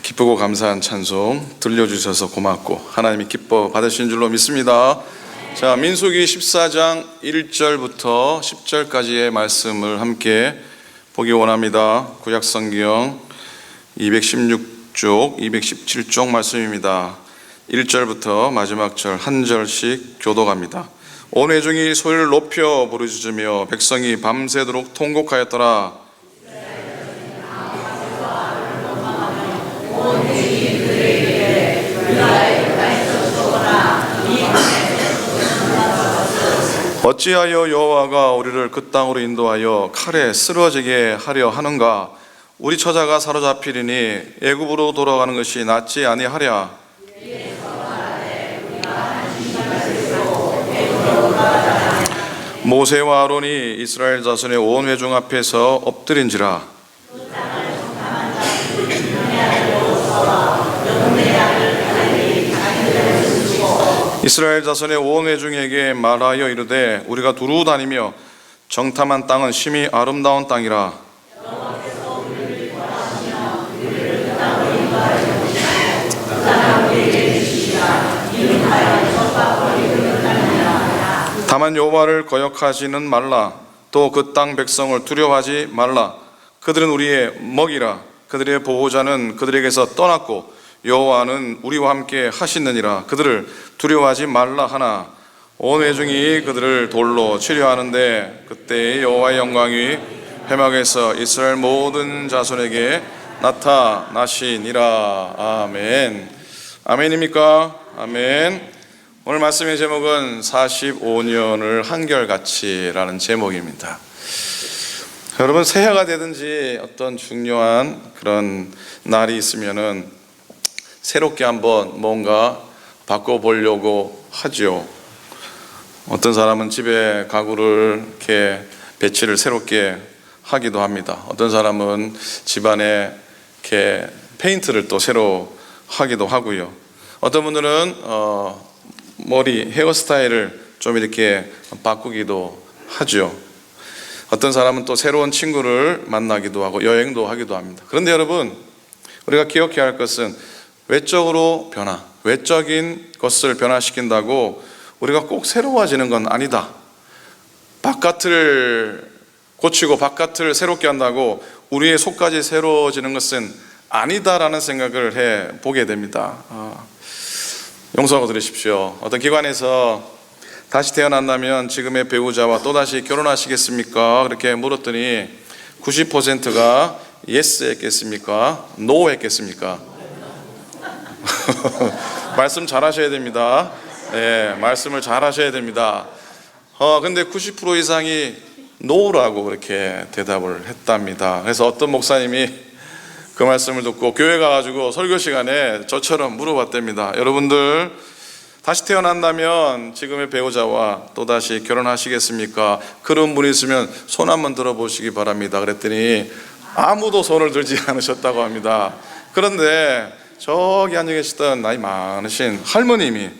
기쁘고 감사한 찬송 들려주셔서 고맙고 하나님이 기뻐 받으신 줄로 믿습니다. 자, 민수기 14장 1절부터 10절까지의 말씀을 함께 보기 원합니다. 구약성경 216쪽, 217쪽 말씀입니다. 1절부터 마지막 절 한 절씩 교독합니다. 온 회중이 소리를 높여 부르짖으며 백성이 밤새도록 통곡하였더라. 어찌하여 여호와가 우리를 그 땅으로 인도하여 칼에 쓰러지게 하려 하는가? 우리 처자가 사로잡히리니 애굽으로 돌아가는 것이 낫지 아니하랴. 모세와 아론이 이스라엘 자손의 온 회중 앞에서 엎드린지라. 이스라엘 자손의 온 회중에게 말하여 이르되 우리가 두루 다니며 정탐한 땅은 심히 아름다운 땅이라. 다만 여호와를 거역하지는 말라. 또 그 땅 백성을 두려워하지 말라. 그들은 우리의 먹이라. 그들의 보호자는 그들에게서 떠났고 여호와는 우리와 함께 하시느니라. 그들을 두려워하지 말라 하나 온 회중이 그들을 돌로 치려 하는데 그때 여호와의 영광이 회막에서 이스라엘 모든 자손에게 나타나시니라. 아멘. 아멘입니까? 아멘. 오늘 말씀의 제목은 45년을 한결같이라는 제목입니다. 여러분, 새해가 되든지 어떤 중요한 그런 날이 있으면은 새롭게 한번 뭔가 바꿔보려고 하죠. 어떤 사람은 집에 가구를 이렇게 배치를 새롭게 하기도 합니다. 어떤 사람은 집안에 이렇게 페인트를 또 새로 하기도 하고요. 어떤 분들은 머리 헤어스타일을 좀 이렇게 바꾸기도 하죠. 어떤 사람은 또 새로운 친구를 만나기도 하고 여행도 하기도 합니다. 그런데 여러분, 우리가 기억해야 할 것은 외적으로 변화, 외적인 것을 변화시킨다고 우리가 꼭 새로워지는 건 아니다. 바깥을 고치고 바깥을 새롭게 한다고 우리의 속까지 새로워지는 것은 아니다라는 생각을 해보게 됩니다. 용서하고 들으십시오. 어떤 기관에서 다시 태어난다면 지금의 배우자와 또다시 결혼하시겠습니까? 그렇게 물었더니 90%가 yes 했겠습니까? no 했겠습니까? 말씀 잘 하셔야 됩니다. 네, 말씀을 잘 하셔야 됩니다. 근데 90% 이상이 no라고 그렇게 대답을 했답니다. 그래서 어떤 목사님이 그 말씀을 듣고 교회 가가지고 설교 시간에 저처럼 물어봤답니다. 여러분들 다시 태어난다면 지금의 배우자와 또다시 결혼하시겠습니까? 그런 분이 있으면 손 한번 들어보시기 바랍니다. 그랬더니 아무도 손을 들지 않으셨다고 합니다. 그런데 저기 앉아 계시던 나이 많으신 할머님이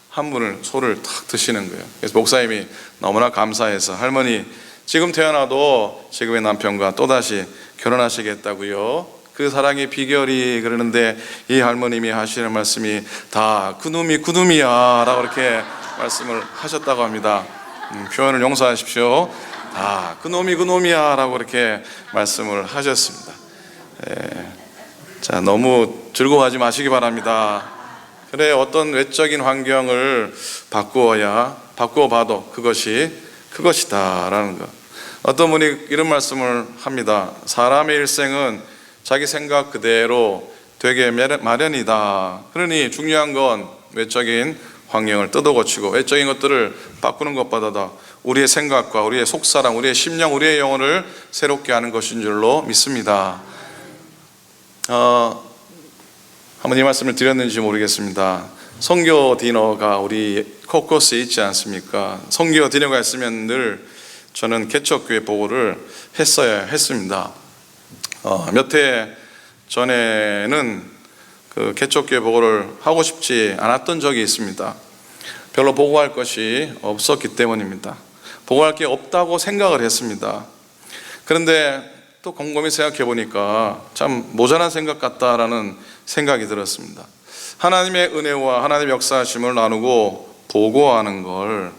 한 분을 손을 탁 드시는 거예요. 그래서 목사님이 너무나 감사해서 할머니 지금 태어나도 지금의 남편과 또다시 결혼하시겠다고요. 그 사랑의 비결이 그러는데 이 할머님이 하시는 말씀이 다 그놈이 그놈이야 라고 이렇게 말씀을 하셨다고 합니다. 표현을 용서하십시오. 다 그놈이 그놈이야 라고 이렇게 말씀을 하셨습니다. 자, 너무 즐거워하지 마시기 바랍니다. 그래, 어떤 외적인 환경을 바꾸어봐도 그것이다 라는 것. 어떤 분이 이런 말씀을 합니다. 사람의 일생은 자기 생각 그대로 되게 마련이다. 그러니 중요한 건 외적인 환경을 뜯어고치고 외적인 것들을 바꾸는 것보다 우리의 생각과 우리의 속사람, 우리의 심령, 우리의 영혼을 새롭게 하는 것인 줄로 믿습니다. 한번 이 말씀을 드렸는지 모르겠습니다. 선교 디너가 우리 코코스에 있지 않습니까? 선교 디너가 있으면 늘 저는 개척교회 보고를 했어야 했습니다. 몇 해 전에는 그 개척교회 보고를 하고 싶지 않았던 적이 있습니다. 별로 보고할 것이 없었기 때문입니다. 보고할 게 없다고 생각을 했습니다. 그런데 또 곰곰이 생각해 보니까 참 모자란 생각 같다라는 생각이 들었습니다. 하나님의 은혜와 하나님의 역사하심을 나누고 보고하는 걸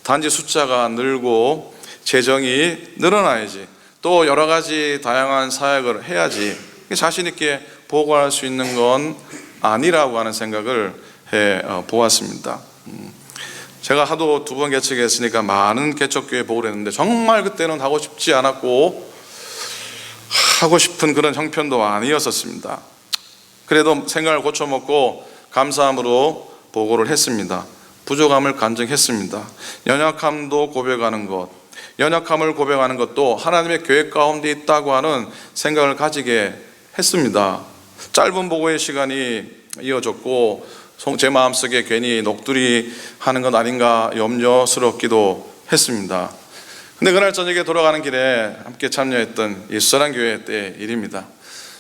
단지 숫자가 늘고 재정이 늘어나야지, 또 여러 가지 다양한 사역을 해야지 자신 있게 보고할 수 있는 건 아니라고 하는 생각을 해 보았습니다. 제가 하도 2번 개척했으니까 많은 개척교회 보고를 했는데 정말 그때는 하고 싶지 않았고 하고 싶은 그런 형편도 아니었었습니다. 그래도 생각을 고쳐먹고 감사함으로 보고를 했습니다. 부족함을 간증했습니다. 연약함도 고백하는 것, 연약함을 고백하는 것도 하나님의 계획 가운데 있다고 하는 생각을 가지게 했습니다. 짧은 보고의 시간이 이어졌고 제 마음속에 괜히 녹두리 하는 건 아닌가 염려스럽기도 했습니다. 근데 그날 저녁에 돌아가는 길에 함께 참여했던 예수사랑 교회 때 일입니다.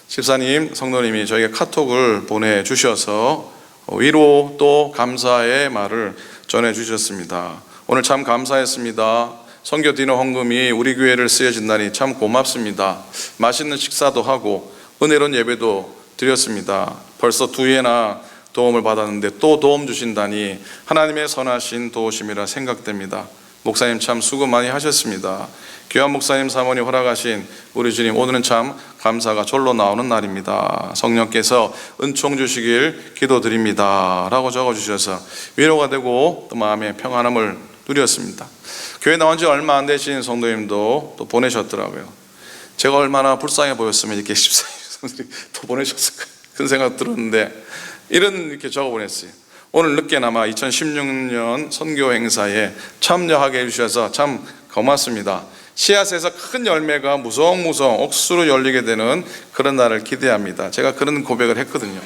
집사님, 성도님이 저에게 카톡을 보내주셔서 위로 또 감사의 말을 전해주셨습니다. 오늘 참 감사했습니다. 선교 디너 헌금이 우리 교회를 쓰여진다니 참 고맙습니다. 맛있는 식사도 하고 은혜로운 예배도 드렸습니다. 벌써 2회나 도움을 받았는데 또 도움 주신다니 하나님의 선하신 도우심이라 생각됩니다. 목사님 참 수고 많이 하셨습니다. 귀한 목사님 사모님 허락하신 우리 주님, 오늘은 참 감사가 절로 나오는 날입니다. 성령께서 은총 주시길 기도드립니다 라고 적어주셔서 위로가 되고 또 마음의 평안함을 누렸습니다. 교회 나온 지 얼마 안 되신 성도님도 또 보내셨더라고요. 제가 얼마나 불쌍해 보였으면 이렇게 14일이 또 보내셨을까 그런 생각 들었는데 이렇게 적어 보냈어요. 오늘 늦게나마 2016년 선교 행사에 참여하게 해주셔서 참 고맙습니다. 씨앗에서 큰 열매가 무성무성 옥수로 열리게 되는 그런 날을 기대합니다. 제가 그런 고백을 했거든요.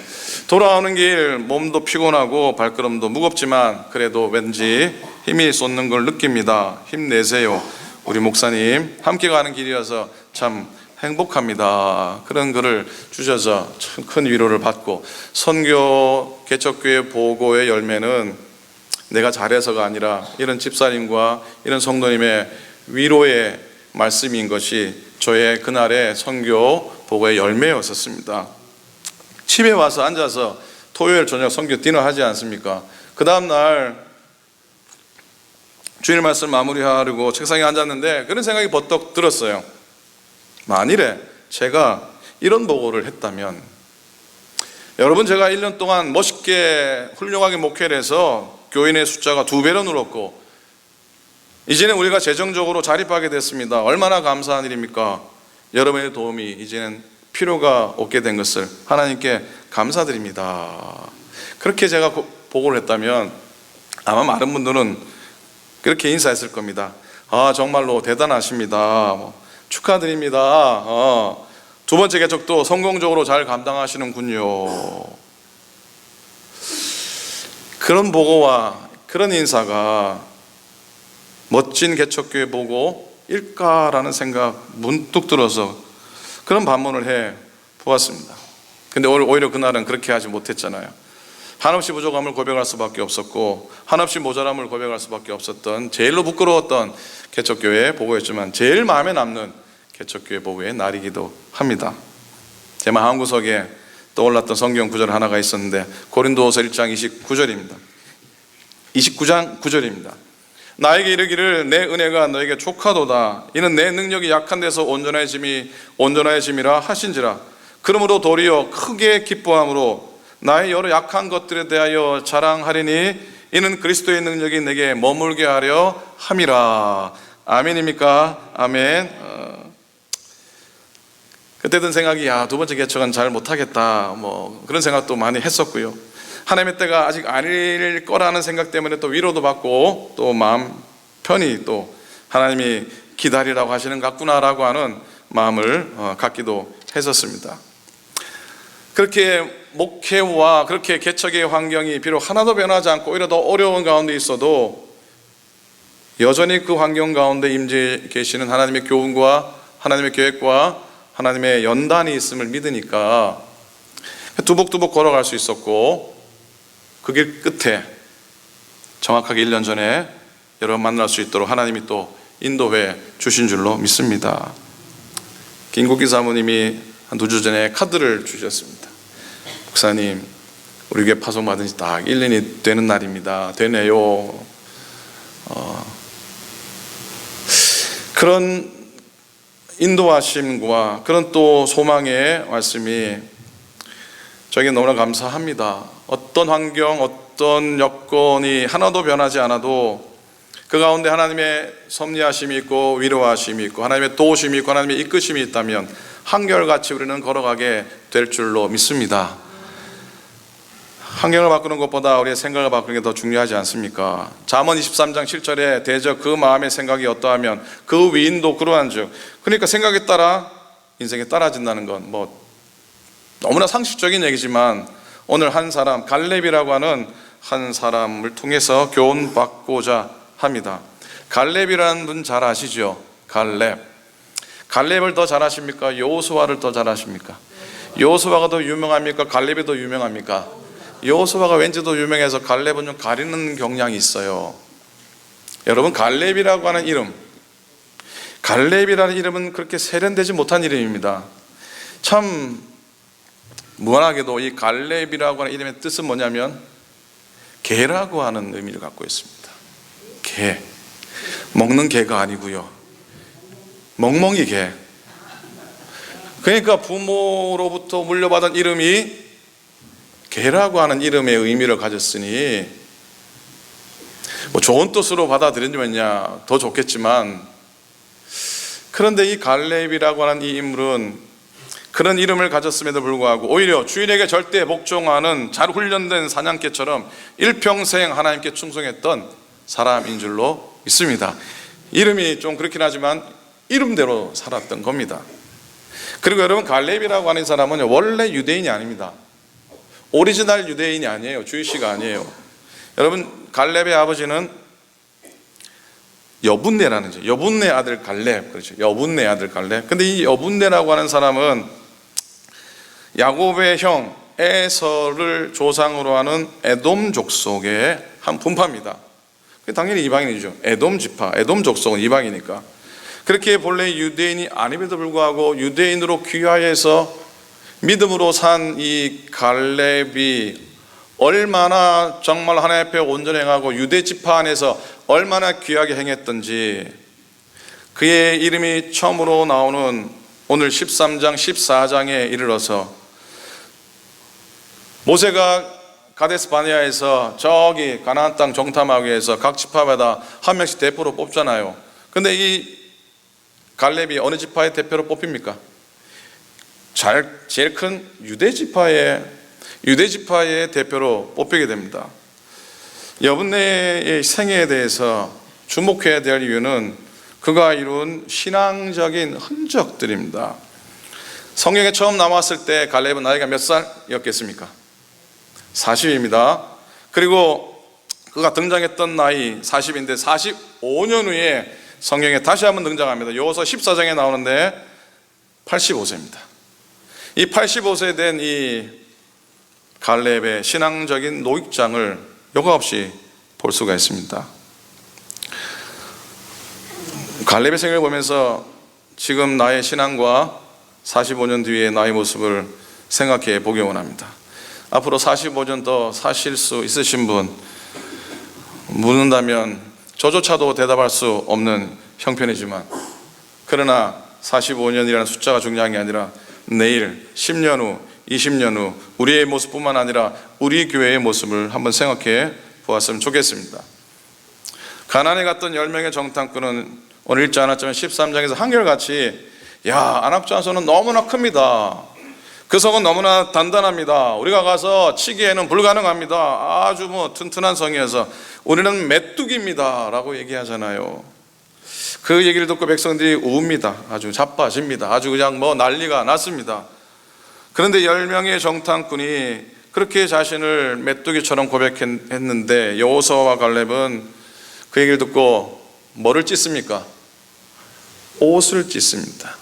돌아오는 길 몸도 피곤하고 발걸음도 무겁지만 그래도 왠지 힘이 솟는 걸 느낍니다. 힘내세요. 우리 목사님 함께 가는 길이어서 참 행복합니다. 그런 글을 주셔서 참 큰 위로를 받고, 선교 개척교회 보고의 열매는 내가 잘해서가 아니라 이런 집사님과 이런 성도님의 위로의 말씀인 것이 저의 그날의 선교 보고의 열매였었습니다. 집에 와서 앉아서 토요일 저녁 선교 디너 하지 않습니까? 그 다음날 주일 말씀 마무리하려고 책상에 앉았는데 그런 생각이 버떡 들었어요. 만일에 제가 이런 보고를 했다면, 여러분 제가 1년 동안 멋있게 훌륭하게 목회를 해서 교인의 숫자가 2배로 늘었고 이제는 우리가 재정적으로 자립하게 됐습니다. 얼마나 감사한 일입니까? 여러분의 도움이 이제는 필요가 없게 된 것을 하나님께 감사드립니다. 그렇게 제가 보고를 했다면 아마 많은 분들은 그렇게 인사했을 겁니다. 아, 정말로 대단하십니다. 축하드립니다. 2번째 개척도 성공적으로 잘 감당하시는군요. 그런 보고와 그런 인사가 멋진 개척교회 보고일까라는 생각 문득 들어서 그런 반문을 해 보았습니다. 근데 오히려 그날은 그렇게 하지 못했잖아요. 한없이 부족함을 고백할 수밖에 없었고 한없이 모자람을 고백할 수밖에 없었던 제일로 부끄러웠던 개척교회 보고였지만 제일 마음에 남는 개척교회 보고의 날이기도 합니다. 제 마음 한구석에 떠올랐던 성경 구절 하나가 있었는데 고린도후서 1장 29절입니다. 29장 9절입니다. 나에게 이르기를 내 은혜가 너에게 족하도다. 이는 내 능력이 약한 데서 온전하여짐이라 하신지라. 그러므로 도리어 크게 기뻐함으로 나의 여러 약한 것들에 대하여 자랑하리니 이는 그리스도의 능력이 내게 머물게 하려 함이라. 아멘입니까? 아멘. 그때 든 생각이 2번째 개척은 잘 못하겠다 그런 생각도 많이 했었고요. 하나님의 때가 아직 아닐 거라는 생각 때문에 또 위로도 받고 또 마음 편히 또 하나님이 기다리라고 하시는 것 같구나라고 하는 마음을 갖기도 했었습니다. 그렇게 목회와 그렇게 개척의 환경이 비록 하나도 변하지 않고 오히려 더 어려운 가운데 있어도 여전히 그 환경 가운데 임재 계시는 하나님의 교훈과 하나님의 계획과 하나님의 연단이 있음을 믿으니까 두벅두벅 걸어갈 수 있었고, 그 길 끝에 정확하게 1년 전에 여러분 만날 수 있도록 하나님이 또 인도해 주신 줄로 믿습니다. 김국기 사모님이 한 2주 전에 카드를 주셨습니다. 목사님, 우리 교회 파송받은 지 딱 1년이 되는 날입니다. 되네요. 그런 인도하심과 그런 또 소망의 말씀이 저에게 너무나 감사합니다. 어떤 환경, 어떤 여건이 하나도 변하지 않아도 그 가운데 하나님의 섭리하심이 있고 위로하심이 있고 하나님의 도우심이 있고 하나님의 이끄심이 있다면 한결같이 우리는 걸어가게 될 줄로 믿습니다. 환경을 바꾸는 것보다 우리의 생각을 바꾸는 게 더 중요하지 않습니까? 잠언 23장 7절에 대저 그 마음의 생각이 어떠하면 그 위인도 그러한즉, 그러니까 생각에 따라 인생이 따라진다는 건 뭐 너무나 상식적인 얘기지만 오늘 한 사람, 갈렙이라고 하는 한 사람을 통해서 교훈받고자 합니다. 갈렙이라는 분 잘 아시죠? 갈렙을 더 잘 아십니까? 여호수아를 더 잘 아십니까? 여호수아가 더 유명합니까? 갈렙이 더 유명합니까? 여호수아가 왠지 더 유명해서 갈렙은 좀 가리는 경향이 있어요. 여러분, 갈렙이라고 하는 이름, 갈렙이라는 이름은 그렇게 세련되지 못한 이름입니다. 참 무한하게도 이 갈렙이라고 하는 이름의 뜻은 뭐냐면 개라고 하는 의미를 갖고 있습니다. 개, 먹는 개가 아니고요, 멍멍이 개. 그러니까 부모로부터 물려받은 이름이 개라고 하는 이름의 의미를 가졌으니 뭐 좋은 뜻으로 받아들이면야 더 좋겠지만, 그런데 이 갈렙이라고 하는 이 인물은 그런 이름을 가졌음에도 불구하고 오히려 주인에게 절대 복종하는 잘 훈련된 사냥개처럼 일평생 하나님께 충성했던 사람인 줄로 믿습니다. 이름이 좀 그렇긴 하지만 이름대로 살았던 겁니다. 그리고 여러분, 갈렙이라고 하는 사람은 원래 유대인이 아닙니다. 오리지널 유대인이 아니에요. 주이시가 아니에요. 여러분, 갈렙의 아버지는 여분네라는 죠. 여분네 아들 갈렙, 그렇죠. 여분네 아들 갈렙. 근데 이 여분네라고 하는 사람은 야곱의 형 에서를 조상으로 하는 에돔 족속의 한 분파입니다. 당연히 이방인이죠. 에돔 지파, 에돔 족속은 이방이니까. 그렇게 본래 유대인이 아님에도 불구하고 유대인으로 귀화해서 믿음으로 산 이 갈렙이 얼마나 정말 하나님 앞에 온전히 행하고 유대 지파 안에서 얼마나 귀하게 행했던지, 그의 이름이 처음으로 나오는 오늘 13장 14장에 이르러서 모세가 가데스 바네아에서 저기 가나안 땅 정탐하기 위해서 각 지파마다 한 명씩 대표로 뽑잖아요. 근데 이 갈렙이 어느 지파의 대표로 뽑힙니까? 제일 큰 유대 지파의 대표로 뽑히게 됩니다. 여분네의 생애에 대해서 주목해야 될 이유는 그가 이룬 신앙적인 흔적들입니다. 성경에 처음 나왔을 때 갈렙은 나이가 몇 살이었겠습니까? 40입니다. 그리고 그가 등장했던 나이 40인데 45년 후에 성경에 다시 한번 등장합니다. 여호수아 14장에 나오는데 85세입니다. 이 85세 된 이 갈렙의 신앙적인 노익장을 여과없이 볼 수가 있습니다. 갈렙의 생애를 보면서 지금 나의 신앙과 45년 뒤의 나의 모습을 생각해 보기 원합니다. 앞으로 45년 더 사실 수 있으신 분 묻는다면 저조차도 대답할 수 없는 형편이지만, 그러나 45년이라는 숫자가 중요한 게 아니라 내일, 10년 후, 20년 후 우리의 모습뿐만 아니라 우리 교회의 모습을 한번 생각해 보았으면 좋겠습니다. 가나안에 갔던 10명의 정탐꾼은 오늘 읽지 않았지만 13장에서 한결같이, 야, 안압자손은 너무나 큽니다. 그 성은 너무나 단단합니다. 우리가 가서 치기에는 불가능합니다. 아주 튼튼한 성이어서 우리는 메뚜기입니다 라고 얘기하잖아요. 그 얘기를 듣고 백성들이 우웁니다. 아주 자빠집니다. 아주 그냥 난리가 났습니다. 그런데 10명의 정탐꾼이 그렇게 자신을 메뚜기처럼 고백했는데 여호수아와 갈렙은 그 얘기를 듣고 뭐를 찢습니까? 옷을 찢습니다.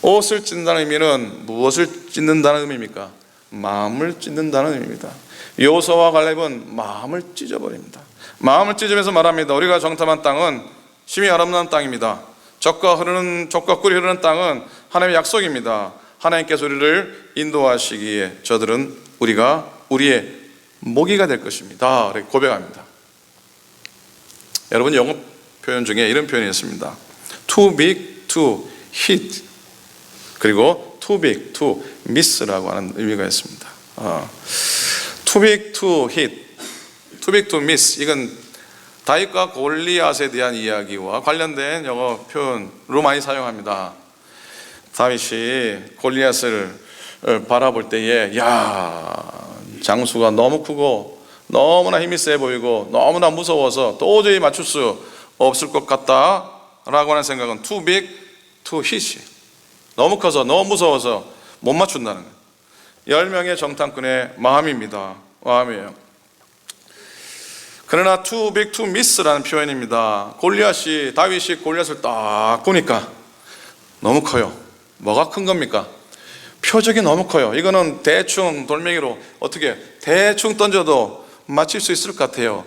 옷을 찢는다는 의미는 무엇을 찢는다는 의미입니까? 마음을 찢는다는 의미입니다. 여호수아와 갈렙은 마음을 찢어버립니다. 마음을 찢으면서 말합니다. 우리가 정탐한 땅은 심히 아름다운 땅입니다. 젖과 꿀이 흐르는 땅은 하나님의 약속입니다. 하나님께서 우리를 인도하시기에 우리가 우리의 모기가 될 것입니다. 이렇게 고백합니다. 여러분, 영어 표현 중에 이런 표현이 있습니다. Too big to hit, 그리고 too big to miss라고 하는 의미가 있습니다. Too big to hit, too big to miss, 이건 다윗과 골리앗에 대한 이야기와 관련된 영어 표현으로 많이 사용합니다. 다윗이 골리앗을 바라볼 때에, 장수가 너무 크고 너무나 힘이 세 보이고 너무나 무서워서 도저히 맞출 수 없을 것 같다라고 하는 생각은 too big to hit, 너무 커서 너무 무서워서 못 맞춘다는 거예요. 10명의 정탐꾼의 마음이에요. 그러나 too big to miss라는 표현입니다. 다윗이 골리앗을 딱 보니까 너무 커요. 뭐가 큰 겁니까? 표적이 너무 커요. 이거는 대충 돌멩이로 어떻게 대충 던져도 맞힐 수 있을 것 같아요.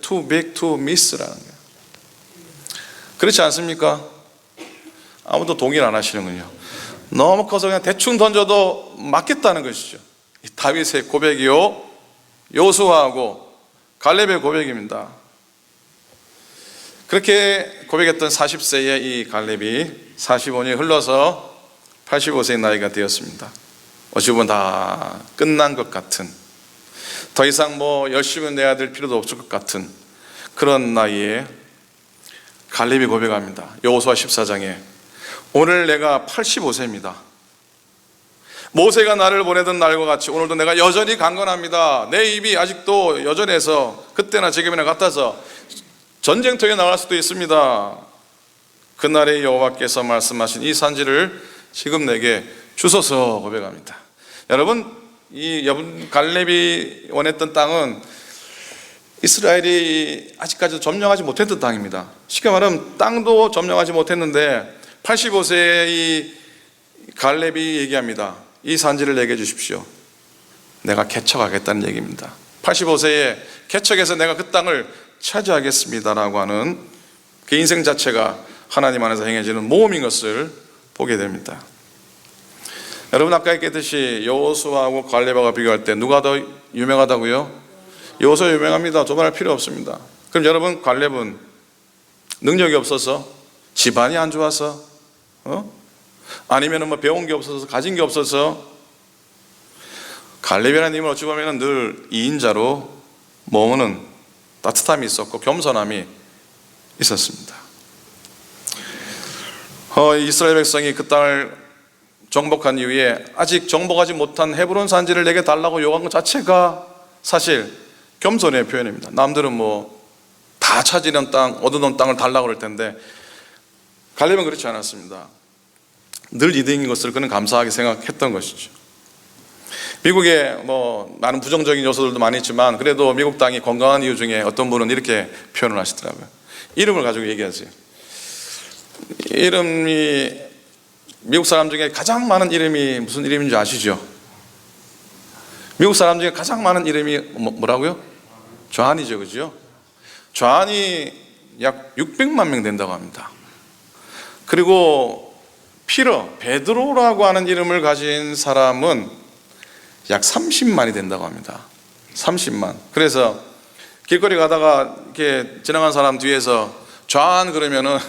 too big to miss라는 거예요. 그렇지 않습니까? 아무도 동의를 안 하시는군요. 너무 커서 그냥 대충 던져도 맞겠다는 것이죠. 다윗의 고백이요, 여호수아하고 갈렙의 고백입니다. 그렇게 고백했던 40세의 이 갈렙이 45년이 흘러서 85세의 나이가 되었습니다. 어찌 보면 다 끝난 것 같은, 더 이상 열심히 내야 될 필요도 없을 것 같은 그런 나이에 갈렙이 고백합니다. 여호수아 14장에 오늘 내가 85세입니다. 모세가 나를 보내던 날과 같이 오늘도 내가 여전히 강건합니다. 내 입이 아직도 여전해서 그때나 지금이나 같아서 전쟁터에 나갈 수도 있습니다. 그날에 여호와께서 말씀하신 이 산지를 지금 내게 주소서 고백합니다. 여러분, 갈렙이 원했던 땅은 이스라엘이 아직까지 점령하지 못했던 땅입니다. 쉽게 말하면 땅도 점령하지 못했는데 85세의 이 갈렙이 얘기합니다. 이 산지를 내게 주십시오. 내가 개척하겠다는 얘기입니다. 85세에 개척해서 내가 그 땅을 차지하겠습니다라고 하는 그 인생 자체가 하나님 안에서 행해지는 모험인 것을 보게 됩니다. 여러분, 아까 얘기했듯이 여호수아하고 갈렙하고 비교할 때 누가 더 유명하다고요? 여호수아 유명합니다. 두말할 필요 없습니다. 그럼 여러분, 갈렙은 능력이 없어서, 집안이 안 좋아서, 아니면 배운 게 없어서, 가진 게 없어서? 갈렙이라는 님은 어찌 보면 늘 2인자로 머무는 따뜻함이 있었고 겸손함이 있었습니다. 이스라엘 백성이 그 땅을 정복한 이후에 아직 정복하지 못한 헤브론 산지를 내게 달라고 요구한 것 자체가 사실 겸손의 표현입니다. 남들은 다 차지는 땅, 얻어놓은 땅을 달라고 그럴 텐데 갈렙은 그렇지 않았습니다. 늘 이등인 것을 그는 감사하게 생각했던 것이죠. 미국에 많은 부정적인 요소들도 많이 있지만 그래도 미국 땅이 건강한 이유 중에 어떤 분은 이렇게 표현을 하시더라고요. 이름을 가지고 얘기하세요. 이름이, 미국 사람 중에 가장 많은 이름이 무슨 이름인지 아시죠? 미국 사람 중에 가장 많은 이름이 뭐라고요? 존이죠, 그죠? 존이 약 600만 명 된다고 합니다. 그리고 베드로라고 하는 이름을 가진 사람은 약 30만이 된다고 합니다. 30만. 그래서 길거리 가다가 이렇게 지나간 사람 뒤에서 존 그러면은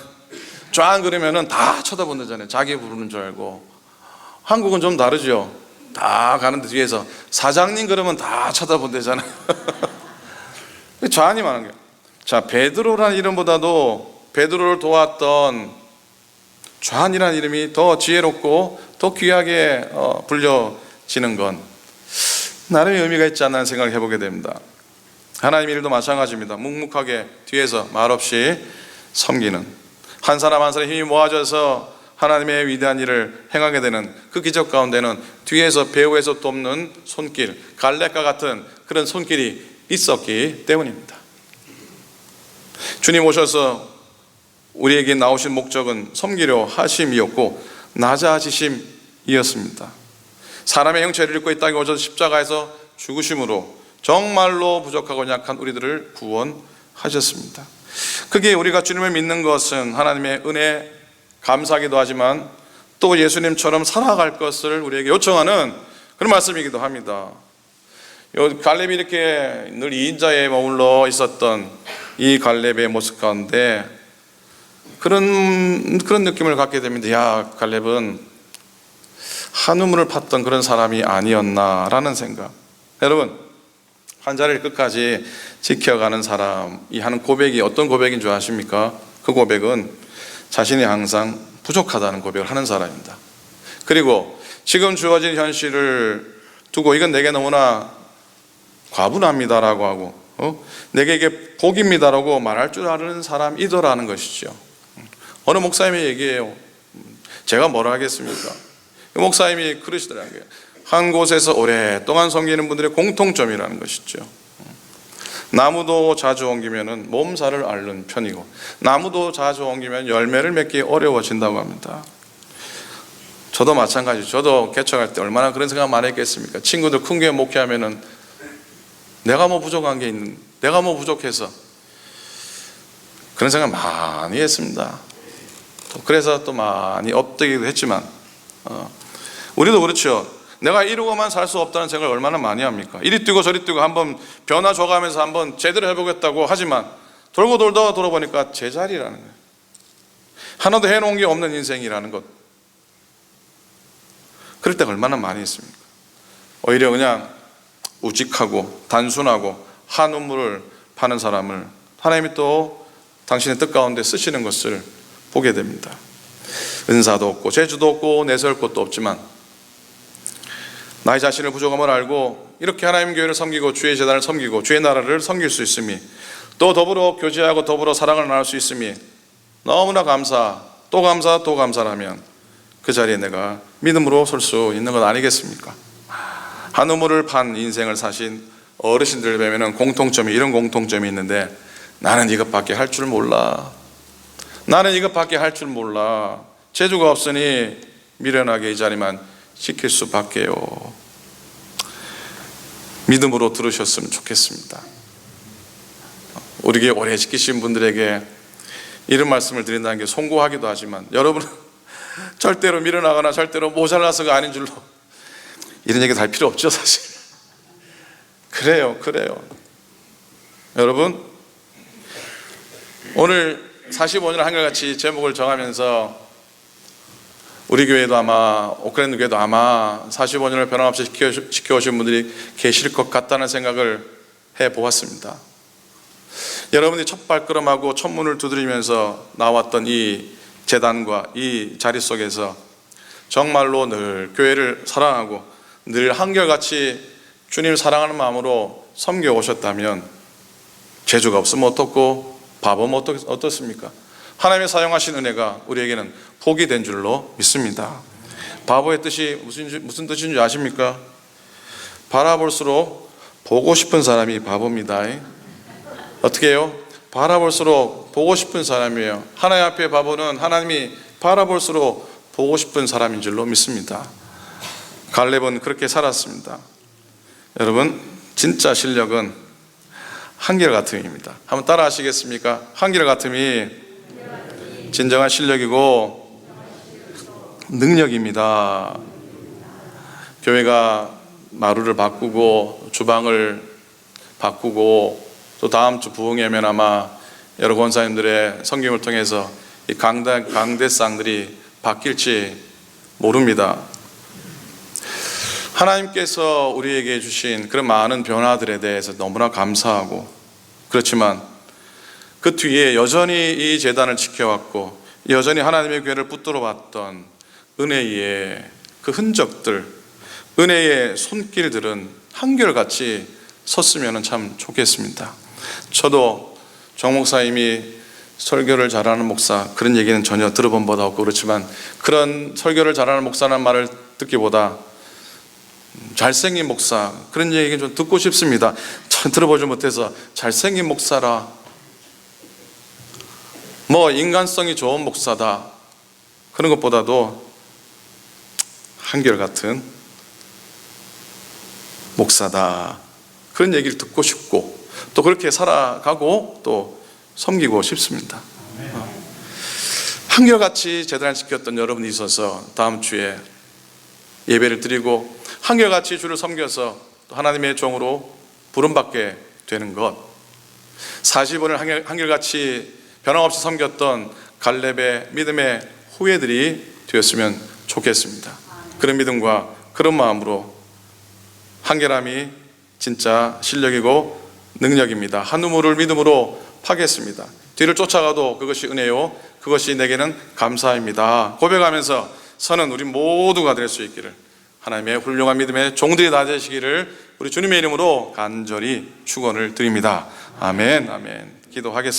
다 쳐다본다잖아요. 자기 부르는 줄 알고. 한국은 좀 다르죠. 다 가는데 뒤에서 사장님 그러면 다 쳐다본다잖아요. 존이 많은 거예요. 자, 베드로라는 이름보다도 베드로를 도왔던 존이라는 이름이 더 지혜롭고 더 귀하게 불려지는 건 나름의 의미가 있지 않나 생각을 해보게 됩니다. 하나님의 일도 마찬가지입니다. 묵묵하게 뒤에서 말없이 섬기는, 한 사람 한 사람의 힘이 모아져서 하나님의 위대한 일을 행하게 되는 그 기적 가운데는 뒤에서 배후에서 돕는 손길, 갈렙과 같은 그런 손길이 있었기 때문입니다. 주님 오셔서 우리에게 나오신 목적은 섬기려 하심이었고 낮아지심이었습니다. 사람의 형체를 입고 이 땅에 오셔서 십자가에서 죽으심으로 정말로 부족하고 약한 우리들을 구원하셨습니다. 그게 우리가 주님을 믿는 것은 하나님의 은혜 감사하기도 하지만 또 예수님처럼 살아갈 것을 우리에게 요청하는 그런 말씀이기도 합니다. 갈렙이 이렇게 늘 2인자에 머물러 있었던 이 갈렙의 모습 가운데 그런 느낌을 갖게 됩니다. 야, 갈렙은 한 우물을 팠던 그런 사람이 아니었나라는 생각. 여러분, 한 자리를 끝까지 지켜가는 사람이 하는 고백이 어떤 고백인 줄 아십니까? 그 고백은 자신이 항상 부족하다는 고백을 하는 사람입니다. 그리고 지금 주어진 현실을 두고 이건 내게 너무나 과분합니다라고 하고 내게 이게 복입니다라고 말할 줄 아는 사람이더라는 것이죠. 어느 목사님이 얘기해요. 제가 뭐라 하겠습니까? 목사님이 그러시더라고요. 한 곳에서 오랫동안 섬기는 분들의 공통점이라는 것이죠. 나무도 자주 옮기면 몸살을 앓는 편이고 나무도 자주 옮기면 열매를 맺기 어려워진다고 합니다. 저도 마찬가지죠. 저도 개척할 때 얼마나 그런 생각 많이 했겠습니까? 친구들 큰 교회 목회하면은 내가 뭐 부족한 게 있는, 내가 뭐 부족해서 그런 생각 많이 했습니다. 그래서 또 많이 엎드기도 했지만 우리도 그렇죠. 내가 이루고만 살 수 없다는 생각을 얼마나 많이 합니까? 이리 뛰고 저리 뛰고 한번 변화 줘가면서 한번 제대로 해보겠다고 하지만 돌고 돌다 돌아보니까 제자리라는 거예요. 하나도 해놓은 게 없는 인생이라는 것. 그럴 때가 얼마나 많이 있습니까? 오히려 그냥 우직하고 단순하고 한 우물을 파는 사람을 하나님이 또 당신의 뜻 가운데 쓰시는 것을 보게 됩니다. 은사도 없고 재주도 없고 내세울 것도 없지만 나의 자신을 부족함을 알고 이렇게 하나님 교회를 섬기고 주의 제단을 섬기고 주의 나라를 섬길 수 있음이 또 더불어 교제하고 더불어 사랑을 나눌 수 있음이 너무나 감사 또 감사 또 감사라면 그 자리에 내가 믿음으로 설 수 있는 것 아니겠습니까? 한 우물을 판 인생을 사신 어르신들 뵈면 공통점이 이런 공통점이 있는데 나는 이것밖에 할 줄 몰라. 나는 이것밖에 할 줄 몰라. 재주가 없으니 미련하게 이 자리만 지킬 수밖에요. 믿음으로 들으셨으면 좋겠습니다. 우리에게 오래 지키신 분들에게 이런 말씀을 드린다는 게 송구하기도 하지만 여러분은 절대로 미련하거나 절대로 모자라서가 아닌 줄로 이런 얘기 다 할 필요 없죠, 사실. 그래요. 여러분, 오늘 45년 한결같이 제목을 정하면서 우리 교회도 아마 오클랜드 교회도 아마 45년을 변함없이 지켜오신 분들이 계실 것 같다는 생각을 해보았습니다. 여러분이 첫 발걸음하고 첫 문을 두드리면서 나왔던 이 재단과 이 자리 속에서 정말로 늘 교회를 사랑하고 늘 한결같이 주님 사랑하는 마음으로 섬겨오셨다면 재주가 없으면 어떻고 바보면 어떻습니까? 하나님의 사용하신 은혜가 우리에게는 복이 된 줄로 믿습니다. 바보의 뜻이 무슨 뜻인 줄 아십니까? 바라볼수록 보고 싶은 사람이 바보입니다. 어떻게 해요? 바라볼수록 보고 싶은 사람이에요. 하나님 앞에 바보는 하나님이 바라볼수록 보고 싶은 사람인 줄로 믿습니다. 갈렙은 그렇게 살았습니다. 여러분, 진짜 실력은 한결같음입니다. 한번 따라 하시겠습니까? 한결같음이 진정한 실력이고 능력입니다. 교회가 마루를 바꾸고 주방을 바꾸고 또 다음 주 부흥회면 아마 여러 권사님들의 섬김을 통해서 이 강대상들이 바뀔지 모릅니다. 하나님께서 우리에게 주신 그런 많은 변화들에 대해서 너무나 감사하고 그렇지만 그 뒤에 여전히 이 재단을 지켜왔고 여전히 하나님의 교회를 붙들어 왔던 은혜의 그 흔적들, 은혜의 손길들은 한결같이 섰으면 참 좋겠습니다. 저도 정 목사님이 설교를 잘하는 목사, 그런 얘기는 전혀 들어본 바도 없고 그렇지만 그런 설교를 잘하는 목사라는 말을 듣기보다 잘생긴 목사, 그런 얘기 좀 듣고 싶습니다. 전 들어보지 못해서 잘생긴 목사라, 뭐 인간성이 좋은 목사다, 그런 것보다도 한결같은 목사다, 그런 얘기를 듣고 싶고 또 그렇게 살아가고 또 섬기고 싶습니다. 한결같이 제단을 지켰던 여러분이 있어서 다음 주에 예배를 드리고 한결같이 주를 섬겨서 또 하나님의 종으로 부름받게 되는 것, 40원을 한결같이 변함없이 섬겼던 갈렙의 믿음의 후예들이 되었으면 좋겠습니다. 그런 믿음과 그런 마음으로 한결함이 진짜 실력이고 능력입니다. 한 우물을 믿음으로 파겠습니다. 뒤를 쫓아가도 그것이 은혜요, 그것이 내게는 감사입니다 고백하면서 서는 우리 모두가 될 수 있기를, 하나님의 훌륭한 믿음의 종들이 다 되시기를 우리 주님의 이름으로 간절히 축원을 드립니다. 아멘. 아멘. 기도하겠습니다.